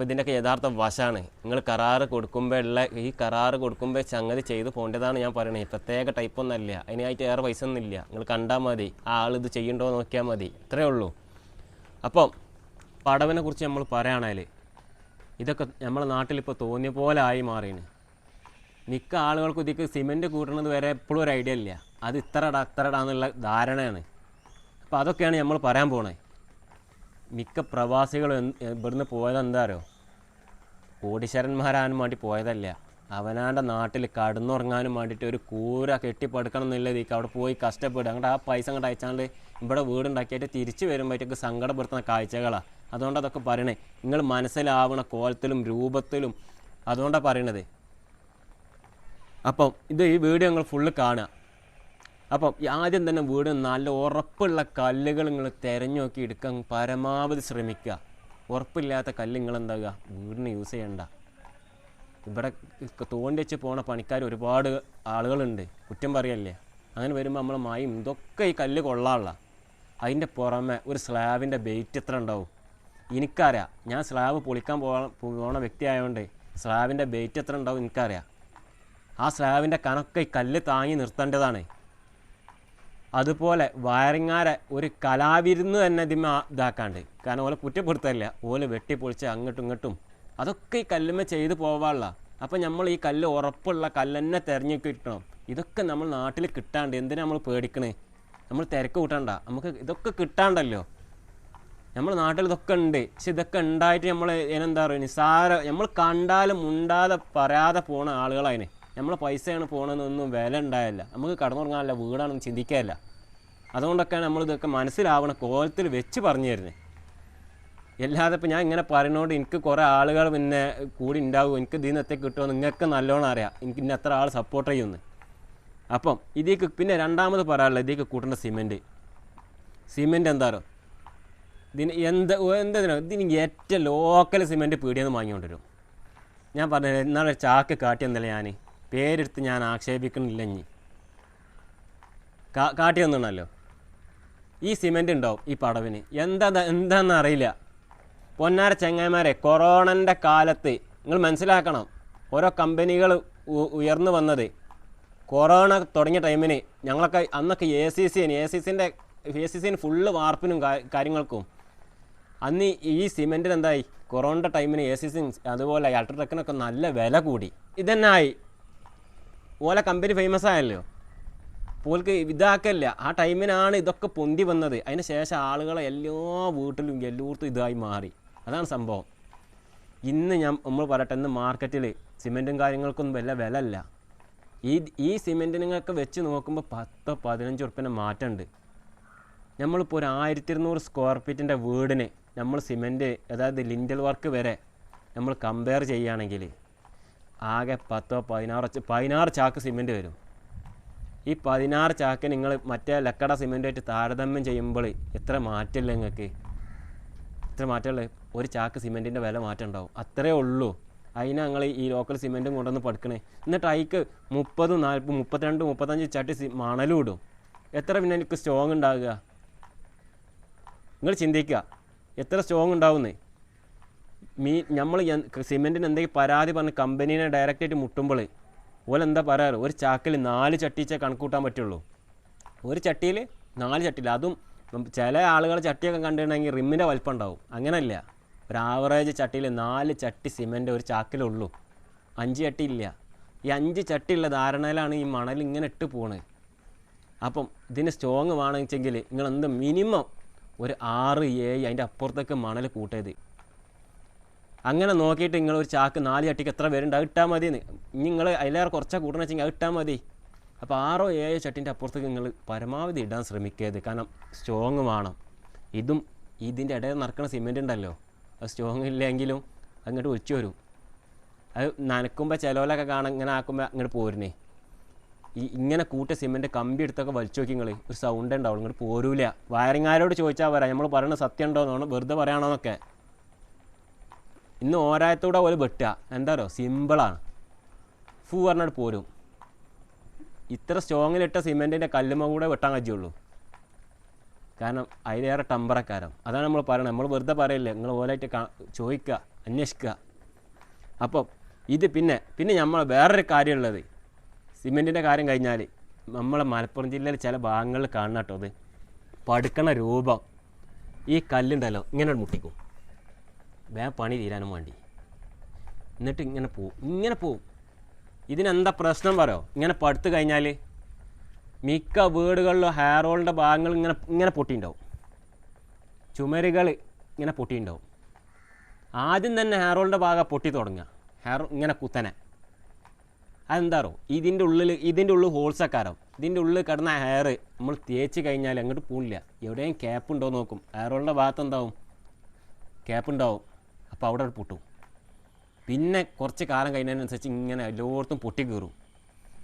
അപ്പോൾ ഇതിൻ്റെയൊക്കെ യഥാർത്ഥ വശമാണ്. നിങ്ങൾ കരാറ് കൊടുക്കുമ്പോൾ ഈ കരാറ് കൊടുക്കുമ്പോൾ സംഗതി ചെയ്ത് പോകേണ്ടതാണ് ഞാൻ പറയണേ. പ്രത്യേക ടൈപ്പൊന്നുമല്ല, അതിനായിട്ട് ഏറെ പൈസ ഒന്നുമില്ല. നിങ്ങൾ കണ്ടാൽ മതി, ആ ആളിത് ചെയ്യണ്ടോ നോക്കിയാൽ മതി, ഇത്രയേ ഉള്ളൂ. അപ്പം പടവിനെ കുറിച്ച് നമ്മൾ പറയുകയാണെങ്കിൽ ഇതൊക്കെ നമ്മുടെ നാട്ടിലിപ്പോൾ തോന്നിയ പോലെ ആയി മാറിയാണ്. മിക്ക ആളുകൾക്കും ഇതിക്ക് സിമെൻറ്റ് കൂട്ടണത് വരെ എപ്പോഴും ഒരു ഐഡിയ ഇല്ല. അത് ഇത്രടാ എന്നുള്ള ധാരണയാണ്. അപ്പോൾ അതൊക്കെയാണ് നമ്മൾ പറയാൻ പോണേ. മിക്ക പ്രവാസികളും ഇവിടുന്ന് പോയതെന്താ അറിയോ? കോടീശ്വരന്മാരാകാനും വേണ്ടി പോയതല്ല, അവനാൻ്റെ നാട്ടിൽ കടന്നുറങ്ങാനും വേണ്ടിയിട്ട് ഒരു കൂര കെട്ടിപ്പടുക്കണം എന്നുള്ളതിലേക്ക് അവിടെ പോയി കഷ്ടപ്പെടുക. അങ്ങോട്ട് ആ പൈസ അങ്ങോട്ട് അയച്ചാണ്ട് ഇവിടെ വീടുണ്ടാക്കിയിട്ട് തിരിച്ച് വരുമ്പോഴത്തേക്ക് സങ്കടപ്പെടുത്തുന്ന കാഴ്ചകളാണ്. അതുകൊണ്ട് അതൊക്കെ പറയണേ, നിങ്ങൾ മനസ്സിലാവണ കോലത്തിലും രൂപത്തിലും, അതുകൊണ്ടാണ് പറയണത്. അപ്പം ഈ വീഡിയോ നിങ്ങൾ ഫുള്ള് കാണുക. അപ്പം ആദ്യം തന്നെ വീട് നല്ല ഉറപ്പുള്ള കല്ലുകൾ നിങ്ങൾ തിരഞ്ഞു നോക്കി എടുക്കാൻ പരമാവധി ശ്രമിക്കുക. ഉറപ്പില്ലാത്ത കല്ല് നിങ്ങളെന്താകുക, വീടിന് യൂസ് ചെയ്യണ്ട. ഇവിടെ തോണ്ടി വെച്ച് പോണ പണിക്കാർ ഒരുപാട് ആളുകളുണ്ട്, കുറ്റം പറയല്ലേ. അങ്ങനെ വരുമ്പോൾ നമ്മൾ മയും ഇതൊക്കെ ഈ കല്ല് കൊള്ളാനുള്ള. അതിൻ്റെ പുറമെ ഒരു സ്ലാബിൻ്റെ വെയിറ്റ് എത്ര ഉണ്ടാവും എനിക്കറിയാം. ഞാൻ സ്ലാബ് പൊളിക്കാൻ പോണ വ്യക്തി ആയതുകൊണ്ട് സ്ലാബിൻ്റെ വെയിറ്റ് എത്ര ഉണ്ടാവും എനിക്കറിയാം. ആ സ്ലാബിൻ്റെ കണക്ക് ഈ കല്ല് താങ്ങി നിർത്തേണ്ടതാണ്. അതുപോലെ വയറിങ്ങാരെ ഒരു കലാവിരുന്ന് തന്നെ ഇതിന്മേ ഇതാക്കാണ്ട്, കാരണം ഓലെ കുറ്റപ്പെടുത്തല്ല, ഓല് വെട്ടിപ്പൊളിച്ച് അങ്ങോട്ടും ഇങ്ങോട്ടും അതൊക്കെ ഈ കല്ലുമ്മ ചെയ്ത് പോവാനുള്ള. അപ്പം നമ്മൾ ഈ കല്ല് ഉറപ്പുള്ള കല്ലെന്നെ തിരഞ്ഞൊക്കെ കിട്ടണം. ഇതൊക്കെ നമ്മൾ നാട്ടിൽ കിട്ടാണ്ട് എന്തിനാ നമ്മൾ പേടിക്കണേ? നമ്മൾ തിരക്ക് കൂട്ടണ്ട, നമുക്ക് ഇതൊക്കെ കിട്ടാണ്ടല്ലോ. നമ്മൾ നാട്ടിൽ ഇതൊക്കെ ഉണ്ട്. പക്ഷെ ഇതൊക്കെ ഉണ്ടായിട്ട് നമ്മൾ എന്താ പറയുക, നിസാര നമ്മൾ കണ്ടാലും മുണ്ടാതെ പറയാതെ പോണ ആളുകളതിന്. നമ്മളെ പൈസയാണ് പോകണമെന്നൊന്നും വില ഉണ്ടായല്ല, നമുക്ക് കടന്നുറങ്ങാനല്ല, വീടാണെന്ന് ചിന്തിക്കാനല്ല. അതുകൊണ്ടൊക്കെയാണ് നമ്മളിതൊക്കെ മനസ്സിലാവണ കോലത്തിൽ വെച്ച് പറഞ്ഞു തരുന്നത്. അല്ലാതെ ഇപ്പം ഞാൻ ഇങ്ങനെ പറയുന്നതുകൊണ്ട് എനിക്ക് കുറേ ആളുകൾ പിന്നെ കൂടി ഉണ്ടാവും, എനിക്ക് ഇതിൽ നിന്ന് എത്തേക്ക് കിട്ടുമോ, നിങ്ങൾക്ക് നല്ലോണം അറിയാം എനിക്ക് ഇന്ന എത്ര ആൾ സപ്പോർട്ട് ചെയ്യുമെന്ന്. അപ്പം ഇതിലേക്ക് പിന്നെ രണ്ടാമത് പറയാനുള്ളത്, ഇതിലേക്ക് കൂട്ടേണ്ട സിമെൻറ്റ് എന്താണോ ഇതിന് എന്തിനോ ഇതിന് ഏറ്റവും ലോക്കൽ സിമെൻറ്റ് പീടിയെന്ന് വാങ്ങിക്കൊണ്ടിരും. ഞാൻ പറഞ്ഞത് എന്നാളൊരു ചാക്ക് കാട്ടിയെന്നല്ല, ഞാൻ പേരെടുത്ത് ഞാൻ ആക്ഷേപിക്കണില്ല. ഇനി കാട്ടി തന്നിണല്ലോ. ഈ സിമെൻറ്റ് ഉണ്ടാവും ഈ പടവിന്, എന്താണെന്ന് അറിയില്ല. പൊന്നാര ചങ്ങായിമാരെ, കൊറോണൻ്റെ കാലത്ത് നിങ്ങൾ മനസ്സിലാക്കണം, ഓരോ കമ്പനികൾ ഉയർന്നു വന്നത് കൊറോണ തുടങ്ങിയ ടൈമിന്. ഞങ്ങളൊക്കെ അന്നൊക്കെ എ സി സിന് ഫുള്ള് വാർപ്പിനും കാര്യങ്ങൾക്കും. അന്ന് ഈ സിമെൻറ്റിന് എന്തായി, കൊറോണയുടെ ടൈമിന് എ സി സി അതുപോലെ അൾട്രാടെക്കിനൊക്കെ നല്ല വില കൂടി. ഇതന്നെ ആയി, ഓലെ കമ്പനി ഫേമസ് ആയല്ലോ. പോൽക്ക് ഇതാക്കല്ല, ആ ടൈമിനാണ് ഇതൊക്കെ പൊന്തി വന്നത്. അതിന് ശേഷം ആളുകളെ എല്ലാ വീട്ടിലും എല്ലായിടത്തും ഇതായി മാറി. അതാണ് സംഭവം. ഇന്ന് നമ്മൾ പറയട്ടെ, ഇന്ന് മാർക്കറ്റിൽ സിമെൻറ്റും കാര്യങ്ങൾക്കൊന്നും വല്ല വില അല്ല. ഈ സിമെൻറ്റിനൊക്കെ വെച്ച് നോക്കുമ്പോൾ 10-15 ഉറുപ്പിൻ്റെ മാറ്റമുണ്ട്. നമ്മളിപ്പോൾ ഒരു 1200 സ്ക്വയർ ഫീറ്റിൻ്റെ വീടിന് നമ്മൾ സിമെൻറ്റ്, അതായത് ലിൻഡൽ വർക്ക് വരെ നമ്മൾ കമ്പയർ ചെയ്യുകയാണെങ്കിൽ ആകെ 10-16 ചാക്ക് സിമെൻറ്റ് വരും. ഈ 16 ചാക്ക് നിങ്ങൾ മറ്റേ ലക്കട സിമെൻറ്റായിട്ട് താരതമ്യം ചെയ്യുമ്പോൾ എത്ര മാറ്റമില്ല നിങ്ങൾക്ക്, എത്ര മാറ്റമുള്ള ഒരു ചാക്ക് സിമെൻറ്റിൻ്റെ വില മാറ്റം ഉണ്ടാവും, അത്രയേ ഉള്ളൂ. അതിന് ഞങ്ങൾ ഈ ലോക്കൽ സിമെൻറ്റും കൊണ്ടുവന്ന് പഠിക്കണേ. എന്നിട്ട് അതിക്ക് 30, 40, 32, 35 ചട്ടി മണലും ഇടും. എത്ര പിന്നെ എനിക്ക് സ്ട്രോങ് ഉണ്ടാകുക? നിങ്ങൾ ചിന്തിക്കുക, എത്ര സ്ട്രോങ് ഉണ്ടാവുന്നേ. നമ്മൾ സിമെൻറ്റിന് എന്തെങ്കിലും പരാതി പറഞ്ഞ് കമ്പനീനെ ഡയറക്റ്റായിട്ട് മുട്ടുമ്പോൾ ഓലെന്താ പറയാറ്, ഒരു ചാക്കിൽ 4 ചട്ടിച്ചേ കണക്ക് കൂട്ടാൻ പറ്റുള്ളൂ. ഒരു ചട്ടിയിൽ 4 ചട്ടിയിൽ, അതും ചില ആളുകൾ ചട്ടിയൊക്കെ കണ്ടിട്ടുണ്ടെങ്കിൽ റിമ്മിൻ്റെ വലിപ്പം ഉണ്ടാവും. അങ്ങനെയല്ല, ഒരു ആവറേജ് ചട്ടിയിൽ 4 ചട്ടി സിമെൻറ്റ് ഒരു ചാക്കിലുള്ളൂ, 5 ചട്ടി ഇല്ല. ഈ 5 ചട്ടിയുള്ള ധാരണയിലാണ് ഈ മണൽ ഇങ്ങനെ ഇട്ട് പോണത്. അപ്പം ഇതിന് സ്ട്രോങ് വേണമെങ്കിൽ നിങ്ങൾ മിനിമം ഒരു 6-7 അതിൻ്റെ അപ്പുറത്തേക്ക് മണൽ കൂട്ടരുത്. അങ്ങനെ നോക്കിയിട്ട് നിങ്ങൾ ഒരു ചാക്ക് 4 ചട്ടിക്ക് എത്ര പേരുണ്ട് അത് ഇട്ടാൽ മതി. നിങ്ങൾ അതിലേറെ കുറച്ചാണ് കൂട്ടണമെന്ന് വെച്ചെങ്കിൽ അത് ഇട്ടാൽ മതി. അപ്പോൾ 6-7 ചട്ടിൻ്റെ അപ്പുറത്തേക്ക് നിങ്ങൾ പരമാവധി ഇടാൻ ശ്രമിക്കരുത്, കാരണം സ്ട്രോങ് വേണം. ഇതിൻ്റെ ഇടയിൽ നടക്കുന്ന സിമെൻറ്റ് ഉണ്ടല്ലോ, അത് സ്ട്രോങ് ഇല്ലെങ്കിലും അങ്ങോട്ട് ഒഴിച്ചു വരും. അത് നനക്കുമ്പോൾ ചിലവിലൊക്കെ കാണാൻ ഇങ്ങനെ ആക്കുമ്പോൾ അങ്ങോട്ട് പോരുന്നേ. ഇങ്ങനെ കൂട്ടിയ സിമെൻറ്റ് കമ്പി എടുത്തൊക്കെ വലിച്ചു നോക്കി നിങ്ങൾ, ഒരു സൗണ്ട് ഉണ്ടാവും, ഇങ്ങോട്ട് പോരൂല. വയറിങ്ങാരോട് ചോദിച്ചാൽ പറയാം നമ്മൾ പറയുന്നത് സത്യം ഉണ്ടോയെന്നാണ്, വെറുതെ പറയണമെന്നൊക്കെ. ഇന്ന് ഓരായത്തൂടെ പോലെ വെട്ടുക, എന്താ പറയുക, സിമ്പിളാണ്. പറഞ്ഞിട്ട് പോരും. ഇത്ര സ്ട്രോങ്ങിലിട്ട സിമെൻറ്റിൻ്റെ കല്ലുമ്മ കൂടെ വെട്ടാൻ കഴിയുള്ളൂ, കാരണം അതിലേറെ ടമ്പറക്കാരം. അതാണ് നമ്മൾ പറയണത്. നമ്മൾ വെറുതെ പറയില്ലേ, നിങ്ങൾ ഓലായിട്ട് ചോദിക്കുക. അന്വേഷിക്കുക. അപ്പം ഇത് പിന്നെ നമ്മൾ വേറൊരു കാര്യമുള്ളത്, സിമെൻറ്റിൻ്റെ കാര്യം കഴിഞ്ഞാൽ നമ്മളെ മലപ്പുറം ജില്ലയിൽ ചില ഭാഗങ്ങളിൽ കാണണം കേട്ടോ. അത് പടുക്കണ രൂപം ഈ കല്ലുണ്ടല്ലോ ഇങ്ങനെ മുട്ടിക്കും, വേഗം പണി തീരാനും വേണ്ടി. എന്നിട്ട് ഇങ്ങനെ പോവും. ഇതിനെന്താ പ്രശ്നം പറയോ? ഇങ്ങനെ പടുത്ത് കഴിഞ്ഞാൽ മിക്ക വീടുകളിലും ഹെയർ ഹോളിൻ്റെ ഭാഗങ്ങൾ ഇങ്ങനെ പൊട്ടിയിട്ടുണ്ടാവും, ചുമരുകൾ ഇങ്ങനെ പൊട്ടിയിട്ടുണ്ടാവും. ആദ്യം തന്നെ ഹെയർ ഹോളിൻ്റെ ഭാഗം പൊട്ടി തുടങ്ങുക, ഹെയർ ഇങ്ങനെ കുത്തനെ. അതെന്താറോ, ഇതിൻ്റെ ഉള്ളിൽ ഹോൾസക്കാരോ, ഇതിൻ്റെ ഉള്ളിൽ കിടന്ന ഹെയർ നമ്മൾ തേച്ച് കഴിഞ്ഞാൽ അങ്ങോട്ട് പോകില്ല. എവിടെയും ക്യാപ്പ് ഉണ്ടോ നോക്കും, ഹെയർ ഹോളിൻ്റെ ഭാഗത്ത് എന്താവും, ക്യാപ്പ് ഉണ്ടാവും. അപ്പോൾ അവിടെ പൊട്ടും. പിന്നെ കുറച്ച് കാലം കഴിഞ്ഞതിനനുസരിച്ച് ഇങ്ങനെ എല്ലായിടത്തും പൊട്ടി കയറും.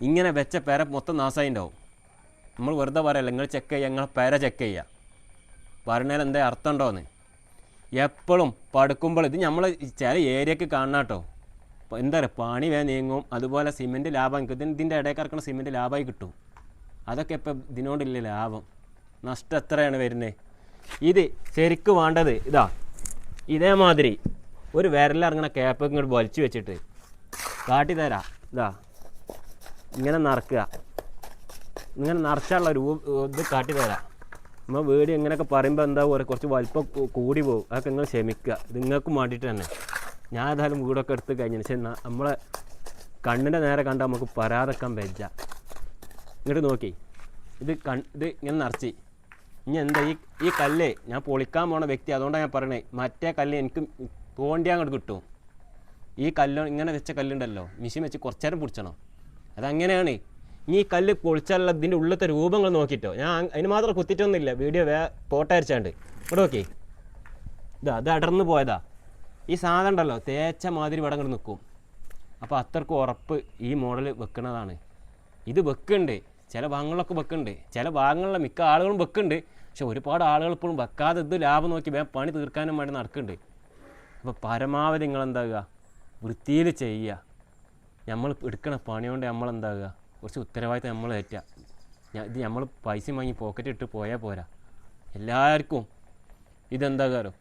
ഇങ്ങനെ വെച്ച പെര മൊത്തം നാശമായി ഉണ്ടാവും. നമ്മൾ വെറുതെ പറയല്ല, നിങ്ങൾ ചെക്ക് ചെയ്യുക, നിങ്ങൾ പെര ചെക്ക് ചെയ്യുക. പറഞ്ഞാൽ എന്താ അർത്ഥം ഉണ്ടോയെന്ന്. എപ്പോഴും പടുക്കുമ്പോൾ ഇത് നമ്മൾ ചില ഏരിയക്ക് കാണണം കേട്ടോ. എന്താ പറയുക, പണി വേഗം നീങ്ങും. അതുപോലെ സിമെൻറ്റ് ലാഭം, ഇതിൻ്റെ ഇടയിൽ കിടക്കുന്ന സിമെൻറ്റ് ലാഭമായി കിട്ടും. അതൊക്കെ ഇപ്പം ഇതിനോടില്ല ലാഭം. നഷ്ടം എത്രയാണ് വരുന്നത്. ഇത് ശരിക്കും വേണ്ടത് ഇതാ, ഇതേമാതിരി ഒരു വിരലിറങ്ങണ ക്യാപ്പ് ഇങ്ങോട്ട് വലിച്ചു വെച്ചിട്ട് കാട്ടിത്തരാം. ഇതാ ഇങ്ങനെ നിറക്കുക, ഇങ്ങനെ നിറച്ചാലുള്ള ഇത് കാട്ടിത്തരാം. നമ്മൾ വീട് ഇങ്ങനെയൊക്കെ പറയുമ്പോൾ എന്താ പറയുക, കുറച്ച് വലിപ്പം കൂടി പോകും. അതൊക്കെ നിങ്ങൾ ക്ഷമിക്കുക. ഇത് നിങ്ങൾക്കും വേണ്ടിയിട്ട് തന്നെ. ഞാൻ ഏതായാലും വീടൊക്കെ എടുത്ത് കഴിഞ്ഞു. പക്ഷേ നമ്മളെ കണ്ണിൻ്റെ നേരെ കണ്ടാൽ നമുക്ക് പരാതെക്കാൻ വെച്ച. ഇങ്ങോട്ട് നോക്കി, ഇത് ഇങ്ങനെ നിറച്ച്. ഇനി എന്താ ഈ കല്ല് ഞാൻ പൊളിക്കാൻ പോണ വ്യക്തി, അതുകൊണ്ടാണ് ഞാൻ പറയണേ, മറ്റേ കല്ല് എനിക്ക് തോണ്ടി അങ്ങോട്ട് കിട്ടും. ഈ കല്ല് ഇങ്ങനെ വെച്ച കല്ലുണ്ടല്ലോ, മിഷീൻ വെച്ച് കുറച്ച് നേരം പിടിച്ചണം. അതങ്ങനെയാണ്. ഇനി ഈ കല്ല് പൊളിച്ചാലുള്ള ഇതിൻ്റെ ഉള്ളിലത്തെ രൂപങ്ങൾ നോക്കിയിട്ടോ. ഞാൻ അതിന് മാത്രം കുത്തിയിട്ടൊന്നുമില്ല, വീഡിയോ ഫോട്ടോ അയച്ചാണ്ട്. ഇവിടെ നോക്കി, അത് അടർന്ന് പോയതാ. ഈ സാധനം ഉണ്ടല്ലോ തേച്ച മാതിരി ഇവിടെ അങ്ങോട്ട് നിൽക്കും. അപ്പോൾ അത്രക്കും ഉറപ്പ് ഈ മോഡൽ വെക്കുന്നതാണ്. ഇത് വെക്കുന്നുണ്ട്, ചില ഭാഗങ്ങളിലൊക്കെ വെക്കുന്നുണ്ട്, ചില ഭാഗങ്ങളിലെ മിക്ക ആളുകളും വെക്കുന്നുണ്ട്. പക്ഷെ ഒരുപാട് ആളുകൾ ഇപ്പോഴും വെക്കാതെ ഇത് ലാഭം നോക്കി വേഗം പണി തീർക്കാനും വേണ്ടി നടക്കുന്നുണ്ട്. അപ്പോൾ പരമാവധി നിങ്ങളെന്താകുക, വൃത്തിയിൽ ചെയ്യുക. നമ്മൾ എടുക്കണ പണി കൊണ്ട് നമ്മളെന്താകുക, കുറച്ച് ഉത്തരവാദിത്തം നമ്മൾ ഏറ്റുക. ഇത് നമ്മൾ പൈസ വാങ്ങി പോക്കറ്റ് ഇട്ട് പോയാൽ പോരാ. എല്ലാവർക്കും ഇതെന്താകാരോ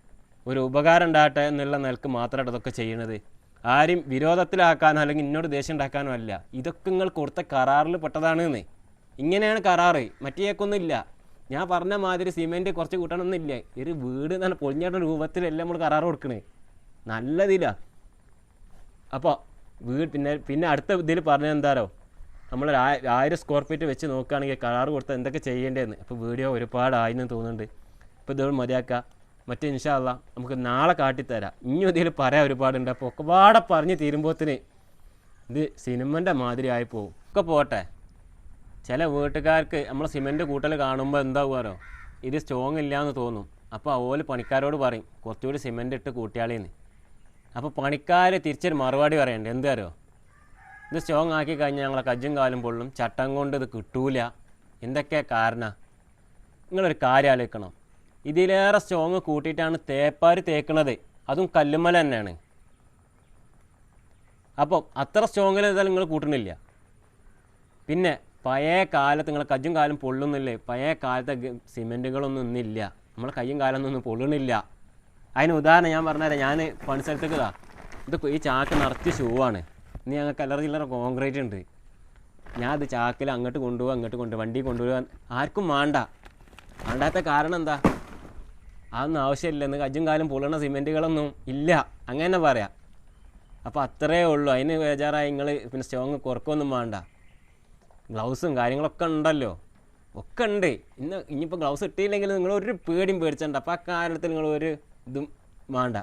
ഒരു ഉപകാരം ഉണ്ടാകട്ടെ എന്നുള്ള നിലക്ക് മാത്രമായിട്ട് ഇതൊക്കെ ചെയ്യണത്. ആരും വിരോധത്തിലാക്കാനോ അല്ലെങ്കിൽ ഇന്നോട് ദേഷ്യം ഉണ്ടാക്കാനോ അല്ല. ഇതൊക്കെ നിങ്ങൾ കൊടുത്ത കരാറിൽ പെട്ടതാണെന്ന്. ഇങ്ങനെയാണ് കരാറ്, മറ്റേക്കൊന്നും ഇല്ല. ഞാൻ പറഞ്ഞ മാതിരി സിമെൻറ്റ് കുറച്ച് കൂട്ടണമെന്നില്ല. ഒരു വീട് തന്നെ പൊളിഞ്ഞേട്ട രൂപത്തിലല്ല നമ്മൾ കരാറ് കൊടുക്കണേ, നല്ലതില്ല. അപ്പോൾ പിന്നെ അടുത്ത ഇതിൽ പറഞ്ഞത് എന്താരോ, നമ്മൾ 1000 സ്ക്വയർ ഫീറ്റ് വെച്ച് നോക്കുകയാണെങ്കിൽ കരാറ് കൊടുത്താൽ എന്തൊക്കെ ചെയ്യേണ്ടതെന്ന്. അപ്പോൾ വീഡിയോ ഒരുപാടായെന്ന് തോന്നുന്നുണ്ട്. ഇപ്പോൾ ഇതോട് മതിയാക്കുക. മറ്റേ ഇൻഷാ അള്ളാ നമുക്ക് നാളെ കാട്ടിത്തരാം. ഇനിയും ഇതിൽ പറയാൻ ഒരുപാടുണ്ട്. അപ്പോൾ ഒക്കെ പാടെ പറഞ്ഞ് തീരുമ്പോഴത്തിന് ഇത് സിനിമൻ്റെ മാതിരി ആയി പോകും. ഒക്കെ പോട്ടെ, ചില വീട്ടുകാർക്ക് നമ്മൾ സിമെൻറ്റ് കൂട്ടൽ കാണുമ്പോൾ എന്താകുമോ, ഇത് സ്ട്രോങ് ഇല്ലയെന്ന് തോന്നും. അപ്പോൾ ഓല് പണിക്കാരോട് പറയും കുറച്ചുകൂടി സിമെൻറ്റ് ഇട്ട് കൂട്ടിയാളിന്ന്. അപ്പോൾ പണിക്കാർ തിരിച്ചൊരു മറുപടി പറയണ്ടേ, എന്താരോ, ഇത് സ്ട്രോങ് ആക്കി കഴിഞ്ഞാൽ ഞങ്ങളെ കജ്ജും കാലും പൊള്ളും, ചട്ടം കൊണ്ട് ഇത് കിട്ടൂല. എന്തൊക്കെ കാരണം? നിങ്ങളൊരു കാര്യം ആലോചിക്കണം. ഇതിലേറെ സ്ട്രോങ് കൂട്ടിയിട്ടാണ് തേപ്പാർ തേക്കണത്, അതും കല്ലുമ്മല തന്നെയാണ്. അപ്പം അത്ര സ്ട്രോങ്ങിൽ ഇതായാലും നിങ്ങൾ കൂട്ടണില്ല. പിന്നെ പഴയ കാലത്ത് നിങ്ങൾ കജ്ജും കാലും പൊള്ളുന്നില്ലേ, പഴയ കാലത്തെ സിമെൻറ്റുകളൊന്നും ഇന്നില്ല, നമ്മളെ കയ്യും കാലൊന്നും പൊള്ളണില്ല. അതിന് ഉദാഹരണം ഞാൻ പറഞ്ഞുതരാം. ഞാൻ പണി സ്ഥലത്തേക്ക് ഇത് ഈ ചാക്ക് നിറച്ച് ഷൂ ആണ്. ഇനി ഞങ്ങൾക്ക് അല്ലറ ചില്ലറ കോൺക്രീറ്റ് ഉണ്ട്. ഞാൻ അത് ചാക്കിൽ അങ്ങോട്ട് കൊണ്ടുപോകുക വണ്ടി കൊണ്ടുപോകാൻ ആർക്കും വേണ്ടാത്ത കാരണം എന്താ, അതൊന്നും ആവശ്യമില്ല. ഇന്ന് കജ്ജും കാലും പൊള്ളണ സിമെൻറ്റുകളൊന്നും ഇല്ല, അങ്ങനെ പറയാം. അപ്പോൾ അത്രയേ ഉള്ളൂ. അതിന് ബേജാറായി നിങ്ങൾ പിന്നെ സ്ട്രോങ് കുറക്കൊന്നും വേണ്ട. ഗ്ലൗസും കാര്യങ്ങളൊക്കെ ഉണ്ടല്ലോ, ഒക്കെ ഉണ്ട്. ഇനിയിപ്പോൾ ഗ്ലൗസ് ഇട്ടില്ലെങ്കിൽ നിങ്ങൾ ഒരു പേടിയും പേടിച്ചണ്ട. അപ്പോൾ ആ കാലത്തിൽ നിങ്ങൾ ഒരു ഇതും വേണ്ട.